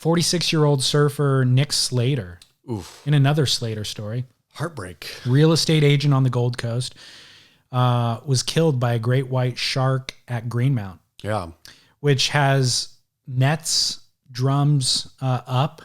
46-year-old surfer Nick Slater. Oof. In another Slater story. Heartbreak. Real estate agent on the Gold Coast was killed by a great white shark at Greenmount. Yeah. Which has nets, drums up,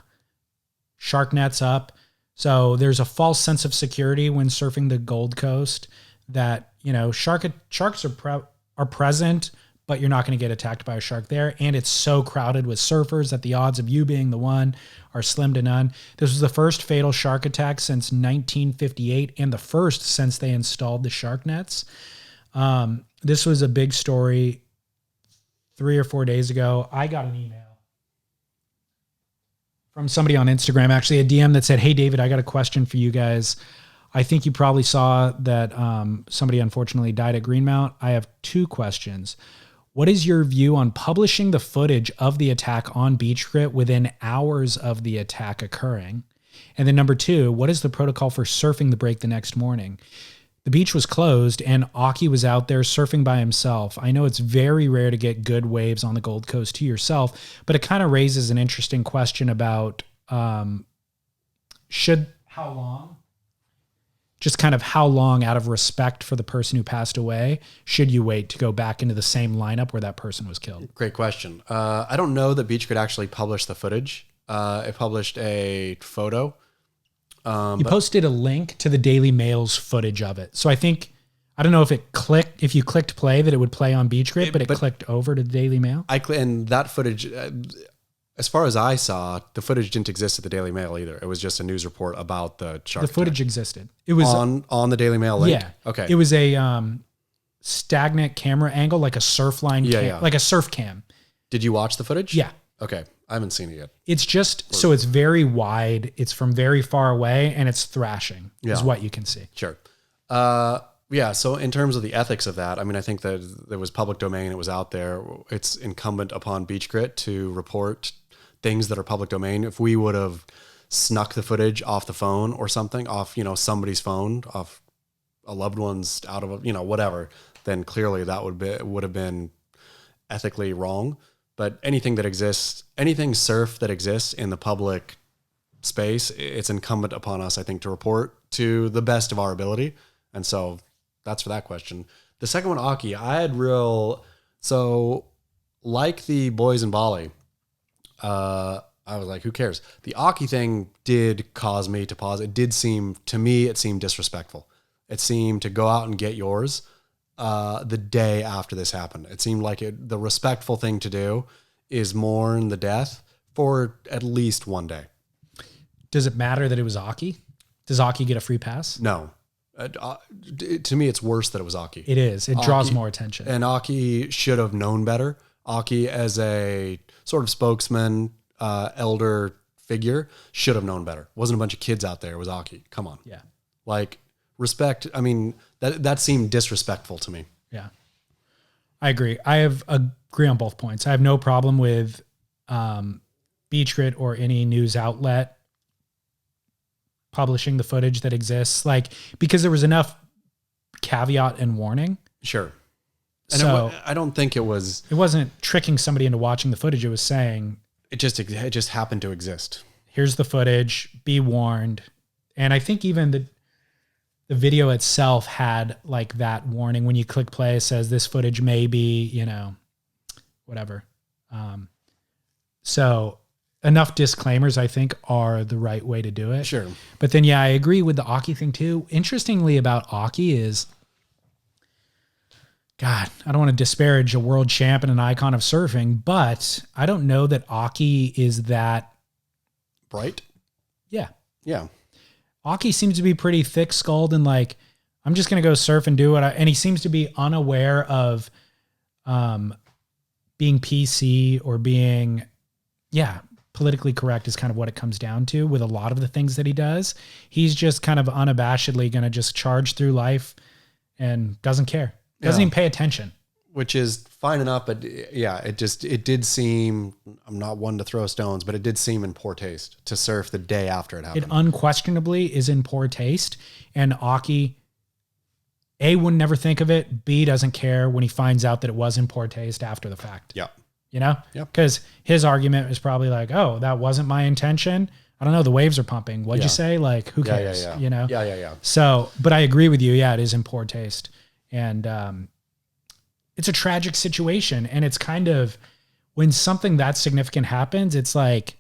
shark nets up. So there's a false sense of security when surfing the Gold Coast that, sharks are present, but you're not going to get attacked by a shark there. And it's so crowded with surfers that the odds of you being the one are slim to none. This was the first fatal shark attack since 1958 and the first since they installed the shark nets. This was a big story 3 or 4 days ago. I got an email from somebody on Instagram, actually a DM that said, "Hey David, I got a question for you guys. I think you probably saw that somebody unfortunately died at Greenmount. I have 2 questions. What is your view on publishing the footage of the attack on Beach Grit within hours of the attack occurring? And then number 2, what is the protocol for surfing the break the next morning? The beach was closed and Occy was out there surfing by himself. I know it's very rare to get good waves on the Gold Coast to yourself, but it kind of raises an interesting question about how long out of respect for the person who passed away should you wait to go back into the same lineup where that person was killed? Great question. I don't know that Beach could actually publish the footage. It published a photo. You posted a link to the Daily Mail's footage of it. So I don't know if you clicked play that it would play on Beach Grit, but it clicked over to the Daily Mail. And that footage, as far as I saw, the footage didn't exist at the Daily Mail either. It was just a news report about the shark. The footage existed. It was on the Daily Mail link. Yeah. Okay. It was a stagnant camera angle, like a surf line, like a surf cam. Did you watch the footage? Yeah. Okay. I haven't seen it yet. It's just, so it's very wide. It's from very far away and it's thrashing is what you can see. Sure. So in terms of the ethics of that, I mean, I think that there was public domain. It was out there. It's incumbent upon Beach Grit to report things that are public domain. If we would have snuck the footage off the phone or something, off, somebody's phone, off a loved one's, out of, whatever, then clearly that would have been ethically wrong. But anything surf that exists in the public space, it's incumbent upon us, I think, to report to the best of our ability. And so that's for that question. The second one, Occy, so like the boys in Bali, I was like, who cares? The Occy thing did cause me to pause. It seemed disrespectful. It seemed to go out and get yours the day after this happened. It seemed like the respectful thing to do is mourn the death for at least one day. Does it matter that it was Occy? Does Occy get a free pass? No. To me, it's worse that it was Occy. It is. It draws more attention. And Occy should have known better. Occy, as a sort of spokesman, elder figure, should have known better. It wasn't a bunch of kids out there. It was Occy. Come on. Yeah. Like, respect. I mean, that seemed disrespectful to me. Yeah. I agree. I agree on both points. I have no problem with Beach Grit or any news outlet publishing the footage that exists, because there was enough caveat and warning. Sure. And so I don't think it wasn't tricking somebody into watching the footage. It was saying it just happened to exist. Here's the footage, be warned. And I think even the video itself had that warning. When you click play, it says this footage may be, whatever. So enough disclaimers, I think, are the right way to do it. Sure. But then, I agree with the Occy thing too. Interestingly about Occy is, God, I don't want to disparage a world champ and an icon of surfing, but I don't know that Occy is that bright. Yeah. Yeah. Occy seems to be pretty thick-skulled and I'm just going to go surf and do it. And he seems to be unaware of being PC or being, politically correct is kind of what it comes down to with a lot of the things that he does. He's just kind of unabashedly going to just charge through life and doesn't care. Doesn't even pay attention. Which is fine enough, but it did seem, I'm not one to throw stones, but it did seem in poor taste to surf the day after it happened. It unquestionably is in poor taste. And Occy, A, would never think of it. B, doesn't care when he finds out that it was in poor taste after the fact. Yeah. you know? Yep. Because his argument was probably like, oh, that wasn't my intention. I don't know. The waves are pumping. What'd you say? Like, who cares? You know? Yeah. So, but I agree with you. Yeah, it is in poor taste. And it's a tragic situation. And it's kind of, when something that significant happens, it's like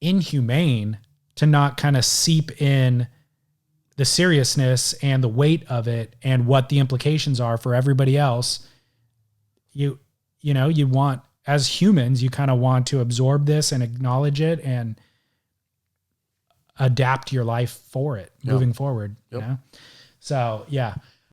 inhumane to not kind of seep in the seriousness and the weight of it and what the implications are for everybody else. You know, you want, as humans, you kind of want to absorb this and acknowledge it and adapt your life for it moving forward. You know? So yeah.